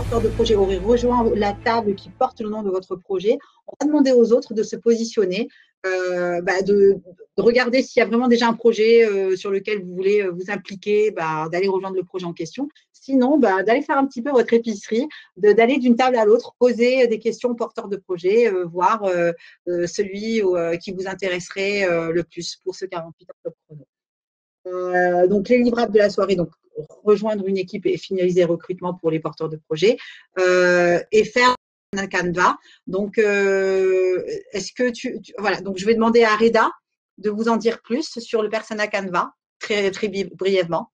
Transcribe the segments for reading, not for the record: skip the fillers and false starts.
porteur de projet aurait rejoint la table qui porte le nom de votre projet, on va demander aux autres de se positionner, de regarder s'il y a vraiment déjà un projet sur lequel vous voulez vous impliquer, d'aller rejoindre le projet en question. Sinon, d'aller faire un petit peu votre épicerie, d'aller d'une table à l'autre, poser des questions aux porteurs de projet, voir celui qui vous intéresserait le plus pour ce 48 octobre chrono. Donc, les livrables de la soirée, donc rejoindre une équipe et finaliser le recrutement pour les porteurs de projet et faire un Canva. Donc, est-ce que voilà, donc je vais demander à Reda de vous en dire plus sur le Persona Canva, très, très brièvement.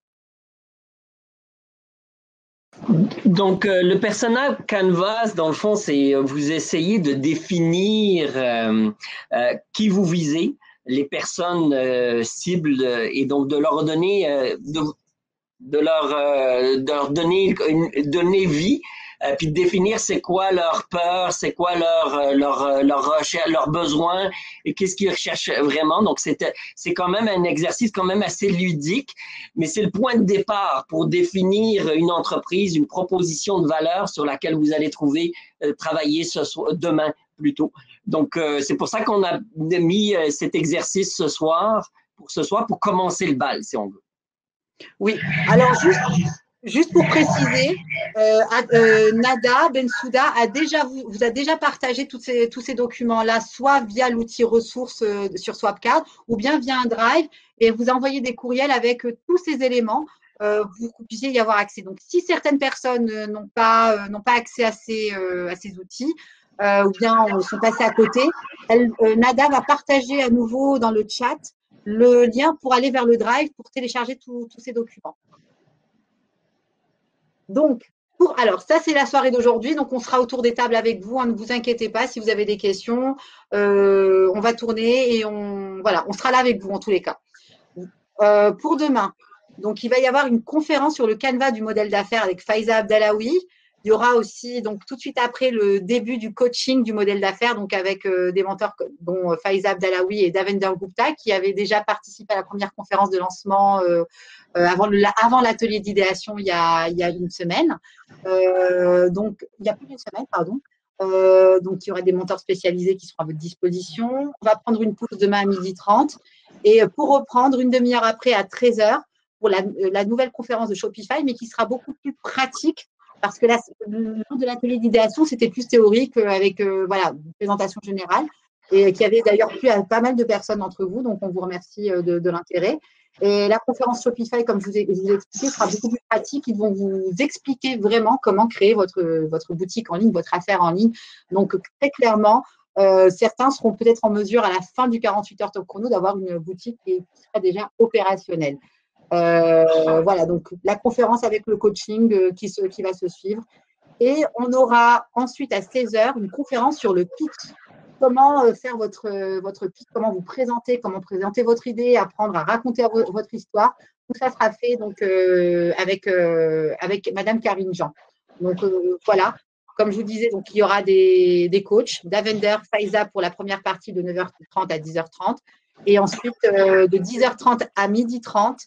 Donc, le persona canvas, dans le fond, c'est vous essayez de définir qui vous visez, les personnes cibles, et donc de leur donner, de leur donner vie, puis de définir c'est quoi leur peur, c'est quoi leur recherche, leurs besoins et qu'est-ce qu'ils recherchent vraiment. Donc, c'est quand même un exercice quand même assez ludique, mais c'est le point de départ pour définir une entreprise, une proposition de valeur sur laquelle vous allez travailler demain plutôt. Donc, c'est pour ça qu'on a mis cet exercice ce soir pour commencer le bal, si on veut. Oui, alors juste pour préciser, Nada Bensouda vous a déjà partagé tous ces documents-là, soit via l'outil ressources sur Swapcard ou bien via un drive, et vous envoyez des courriels avec tous ces éléments pour que vous puissiez y avoir accès. Donc, si certaines personnes n'ont pas accès à ces outils, ou bien sont passées à côté, Nada va partager à nouveau dans le chat le lien pour aller vers le drive pour télécharger tous ces documents. Donc, alors, ça, c'est la soirée d'aujourd'hui. Donc, on sera autour des tables avec vous. Hein, ne vous inquiétez pas si vous avez des questions. On va tourner et on sera là avec vous en tous les cas. Pour demain, donc, il va y avoir une conférence sur le Canva du modèle d'affaires avec Faiza Abdallaoui. Il y aura aussi, donc, tout de suite après, le début du coaching du modèle d'affaires, donc avec des mentors dont Faiza Abdallaoui et Davender Gupta, qui avaient déjà participé à la première conférence de lancement avant l'atelier d'idéation il y a une semaine. Donc, il y a plus d'une semaine, pardon. Donc, il y aura des mentors spécialisés qui seront à votre disposition. On va prendre une pause demain à 12h30 et pour reprendre une demi-heure après à 13h pour la nouvelle conférence de Shopify, mais qui sera beaucoup plus pratique parce que le jour de l'atelier d'idéation, c'était plus théorique avec une présentation générale et qui avait d'ailleurs plu à pas mal de personnes d'entre vous. Donc, on vous remercie de l'intérêt. Et la conférence Shopify, comme je vous ai expliqué, sera beaucoup plus pratique. Ils vont vous expliquer vraiment comment créer votre boutique en ligne, votre affaire en ligne. Donc, très clairement, certains seront peut-être en mesure à la fin du 48 heures top chrono d'avoir une boutique qui sera déjà opérationnelle. Voilà, donc la conférence avec le coaching qui va se suivre. Et on aura ensuite à 16h une conférence sur le pitch. Comment faire votre pitch, comment vous présenter, comment présenter votre idée, apprendre à raconter votre histoire. Tout ça sera fait donc, avec Madame Karine Jean. Donc, voilà. Comme je vous disais, donc, il y aura des coachs, Davender, Faiza pour la première partie de 9h30 à 10h30. Et ensuite, de 10h30 à 12h30,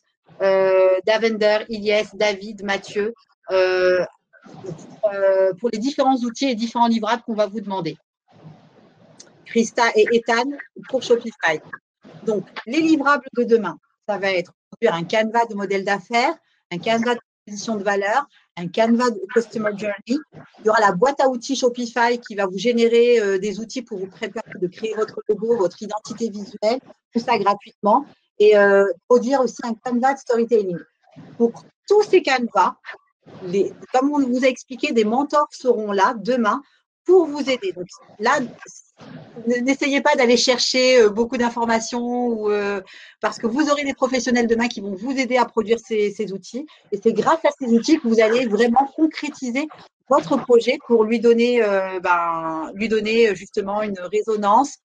Davender, Ilyes, David, Mathieu, pour les différents outils et différents livrables qu'on va vous demander. Christa et Ethan pour Shopify. Donc, les livrables de demain, ça va être un Canva de modèle d'affaires, un Canva de proposition de valeur, un Canva de Customer Journey. Il y aura la boîte à outils Shopify qui va vous générer des outils pour vous permettre de créer votre logo, votre identité visuelle, tout ça gratuitement. Et produire aussi un Canva de storytelling. Pour tous ces Canvas, comme on vous a expliqué, des mentors seront là demain pour vous aider. Donc là, n'essayez pas d'aller chercher beaucoup d'informations parce que vous aurez des professionnels demain qui vont vous aider à produire ces outils. Et c'est grâce à ces outils que vous allez vraiment concrétiser votre projet pour lui donner justement une résonance,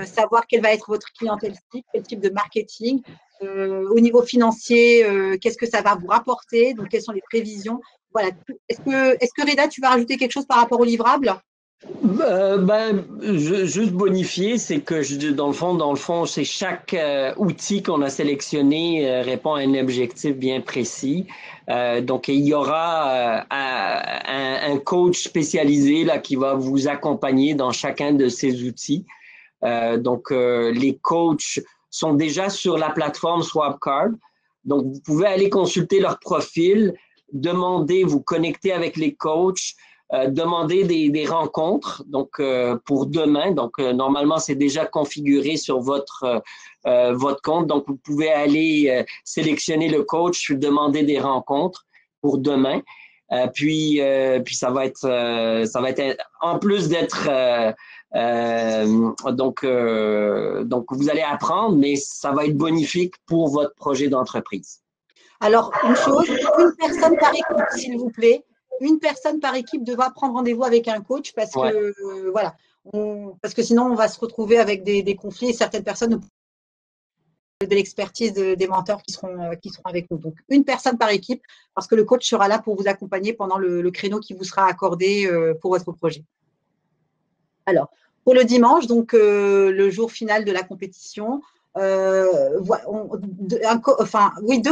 savoir quelle va être votre clientèle cible, quel type de marketing. Au niveau financier, qu'est-ce que ça va vous rapporter, donc quelles sont les prévisions. Voilà. Est-ce que Reda, tu vas rajouter quelque chose par rapport au livrable? Juste bonifier, c'est que dans le fond, c'est chaque outil qu'on a sélectionné répond à un objectif bien précis. Donc, il y aura un coach spécialisé là qui va vous accompagner dans chacun de ces outils. Les coachs sont déjà sur la plateforme Swapcard. Donc, vous pouvez aller consulter leur profil, demander, vous connecter avec les coachs, demander des rencontres pour demain. Normalement, c'est déjà configuré sur votre compte. Donc, vous pouvez aller sélectionner le coach, demander des rencontres pour demain. Puis ça va être en plus d'être donc vous allez apprendre, mais ça va être bonifique pour votre projet d'entreprise. Alors, une chose, une personne par équipe, s'il vous plaît. Une personne par équipe devra prendre rendez-vous avec un coach parce que, voilà, parce que sinon, on va se retrouver avec des conflits et certaines personnes de l'expertise des mentors qui seront avec nous. Donc, une personne par équipe parce que le coach sera là pour vous accompagner pendant le créneau qui vous sera accordé pour votre projet. Alors, pour le dimanche, donc le jour final de la compétition, deux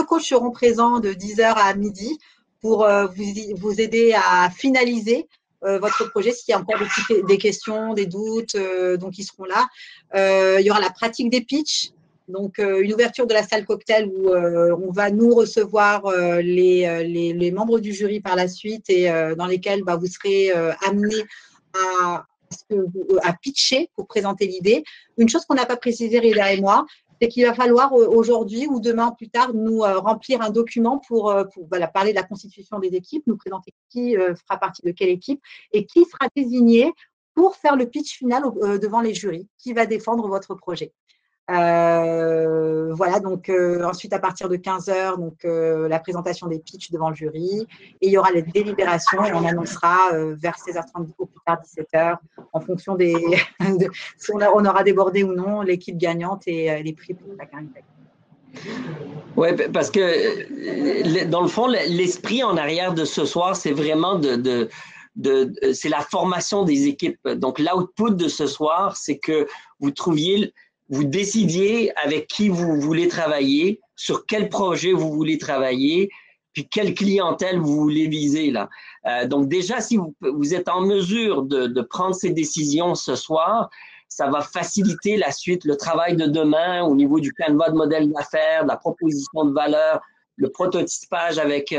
coachs seront présents de 10h à midi pour vous aider à finaliser votre projet. S'il y a encore des questions, des doutes, donc ils seront là. Il y aura la pratique des pitchs, donc une ouverture de la salle cocktail où on va nous recevoir les membres du jury par la suite et dans lesquels vous serez amenés à pitcher pour présenter l'idée. Une chose qu'on n'a pas précisé, Reda et moi, c'est qu'il va falloir aujourd'hui ou demain plus tard nous remplir un document pour parler de la constitution des équipes, nous présenter qui fera partie de quelle équipe et qui sera désigné pour faire le pitch final devant les jurys, qui va défendre votre projet. Voilà, donc ensuite à partir de 15h, donc la présentation des pitchs devant le jury et il y aura les délibérations et on annoncera vers 16h30 au plus tard 17h en fonction de si on aura débordé ou non l'équipe gagnante et les prix pour chacun. Oui, parce que dans le fond, l'esprit en arrière de ce soir, c'est vraiment c'est la formation des équipes. Donc, l'output de ce soir, c'est que vous décidiez avec qui vous voulez travailler, sur quel projet vous voulez travailler, puis quelle clientèle vous voulez viser là. Donc, déjà, si vous êtes en mesure de prendre ces décisions ce soir, ça va faciliter la suite, le travail de demain au niveau du canevas de modèle d'affaires, de la proposition de valeur, le prototypage avec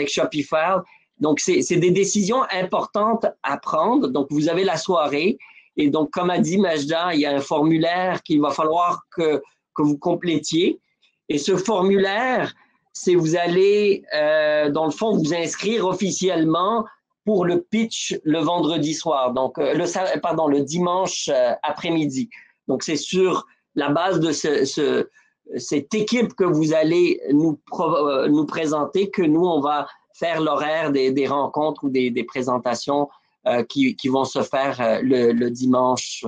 Shopify. Donc, c'est des décisions importantes à prendre. Donc, vous avez la soirée. Et donc, comme a dit Majda, il y a un formulaire qu'il va falloir que vous complétiez. Et ce formulaire, c'est vous allez, dans le fond, vous inscrire officiellement pour le pitch le vendredi soir, donc le dimanche après-midi. Donc, c'est sur la base de cette équipe que vous allez nous présenter que nous, on va faire l'horaire des rencontres ou des présentations qui vont se faire le dimanche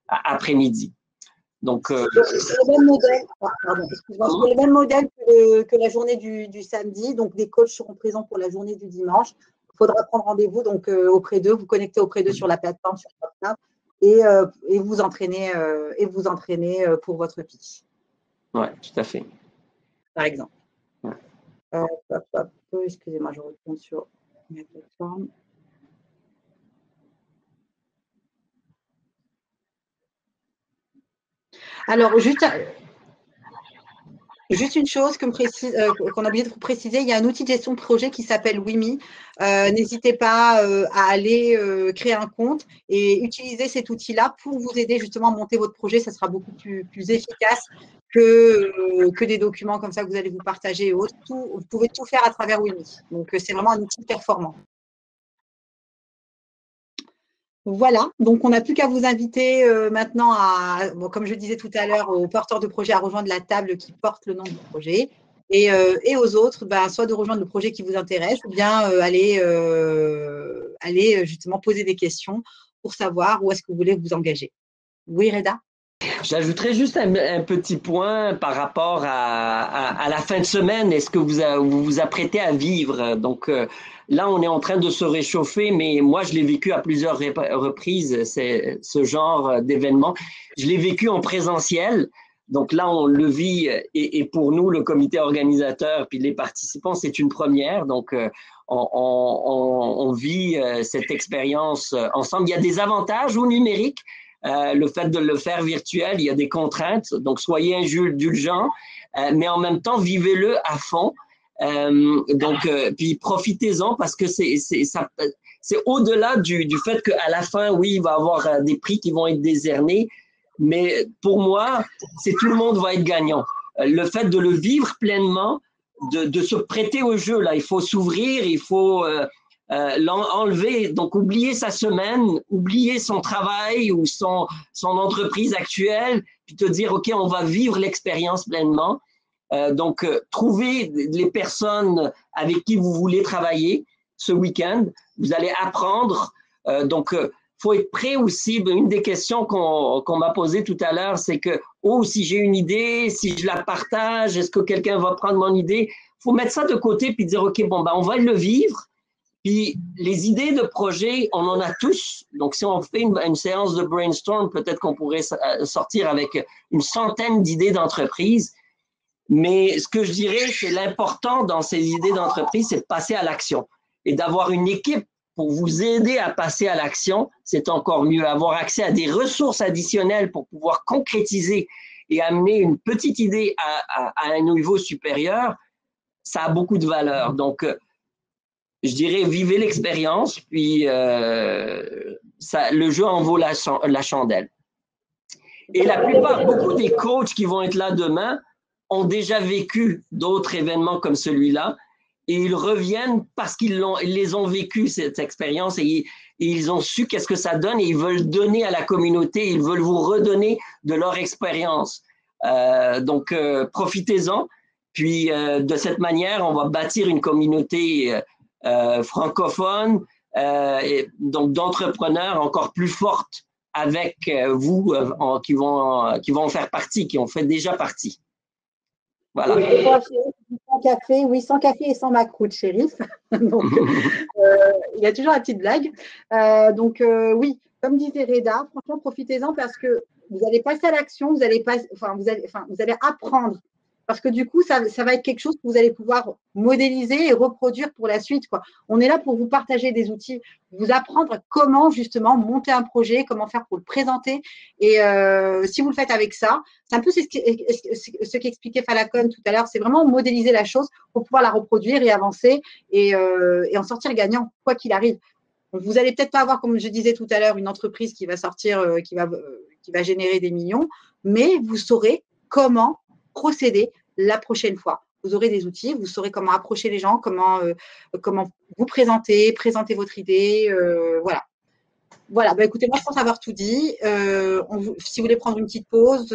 après-midi. Donc, c'est le même modèle, c'est le même modèle que la journée du samedi. Donc, des coachs seront présents pour la journée du dimanche. Il faudra prendre rendez-vous donc auprès d'eux, vous connecter auprès d'eux sur la plateforme, sur WhatsApp, et vous entraîner pour votre pitch. Oui, tout à fait. Par exemple. Ouais. Excusez-moi, je retourne sur ma plateforme. Alors, juste une chose qu'on a oublié de vous préciser, il y a un outil de gestion de projet qui s'appelle Wimi. N'hésitez pas à aller créer un compte et utiliser cet outil-là pour vous aider justement à monter votre projet. Ça sera beaucoup plus efficace que des documents comme ça que vous allez vous partager et autres. Vous pouvez tout faire à travers Wimi. Donc, c'est vraiment un outil performant. Voilà, donc on n'a plus qu'à vous inviter maintenant comme je disais tout à l'heure, aux porteurs de projet à rejoindre la table qui porte le nom du projet et aux autres, soit de rejoindre le projet qui vous intéresse ou bien aller justement poser des questions pour savoir où est-ce que vous voulez vous engager. Oui, Reda ? J'ajouterais juste un petit point par rapport à la fin de semaine. Est-ce que vous vous apprêtez à vivre? Donc là, on est en train de se réchauffer, mais moi, je l'ai vécu à plusieurs reprises, ce genre d'événement. Je l'ai vécu en présentiel. Donc là, on le vit et pour nous, le comité organisateur puis les participants, c'est une première. Donc, on vit cette expérience ensemble. Il y a des avantages au numérique. Le fait de le faire virtuel, il y a des contraintes, donc soyez indulgents, mais en même temps, vivez-le à fond. Puis profitez-en parce que c'est au-delà du fait qu'à la fin, oui, il va y avoir des prix qui vont être décernés, mais pour moi, c'est tout le monde va être gagnant. Le fait de le vivre pleinement, de se prêter au jeu, là, il faut s'ouvrir, il faut enlever, donc oublier sa semaine, oublier son travail ou son entreprise actuelle, puis te dire, OK, on va vivre l'expérience pleinement. Trouvez les personnes avec qui vous voulez travailler ce week-end. Vous allez apprendre. Faut être prêt aussi. Une des questions qu'on m'a posées tout à l'heure, c'est que, oh, si j'ai une idée, si je la partage, est-ce que quelqu'un va prendre mon idée? Il faut mettre ça de côté puis dire, OK, bon, ben, on va le vivre. Puis les idées de projet, on en a tous. Donc, si on fait une séance de brainstorm, peut-être qu'on pourrait sortir avec une centaine d'idées d'entreprise. Mais ce que je dirais, c'est l'important dans ces idées d'entreprise, c'est de passer à l'action et d'avoir une équipe pour vous aider à passer à l'action. C'est encore mieux. Avoir accès à des ressources additionnelles pour pouvoir concrétiser et amener une petite idée à un niveau supérieur, ça a beaucoup de valeur. Donc, je dirais, vivez l'expérience, puis le jeu en vaut la chandelle. Et la plupart, beaucoup des coachs qui vont être là demain ont déjà vécu d'autres événements comme celui-là et ils reviennent parce qu'ils les ont vécu, cette expérience, et ils ont su qu'est-ce que ça donne et ils veulent donner à la communauté, ils veulent vous redonner de leur expérience. Profitez-en. Puis, de cette manière, on va bâtir une communauté francophone, donc d'entrepreneurs encore plus forte avec vous qui vont faire partie, qui ont fait déjà partie. Voilà. Sans café, oui, sans café et sans macroute, shérif. Donc, il y a toujours la petite blague. Oui, comme disait Reda, franchement, profitez-en parce que vous allez passer à l'action, vous allez apprendre. Parce que du coup, ça va être quelque chose que vous allez pouvoir modéliser et reproduire pour la suite, quoi. On est là pour vous partager des outils, vous apprendre comment justement monter un projet, comment faire pour le présenter. Et si vous le faites avec ça, c'est un peu ce qu'expliquait Falcon tout à l'heure, c'est vraiment modéliser la chose pour pouvoir la reproduire et avancer et en sortir gagnant, quoi qu'il arrive. Donc, vous n'allez peut-être pas avoir, comme je disais tout à l'heure, une entreprise qui va sortir, qui va générer des millions, mais vous saurez comment procéder la prochaine fois. Vous aurez des outils, vous saurez comment approcher les gens, comment vous présenter votre idée, voilà. Voilà, bah, écoutez, moi je pense avoir tout dit. Si vous voulez prendre une petite pause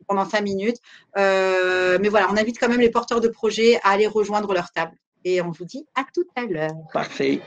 pendant 5 minutes, mais voilà, on invite quand même les porteurs de projets à aller rejoindre leur table. Et on vous dit à tout à l'heure. Parfait.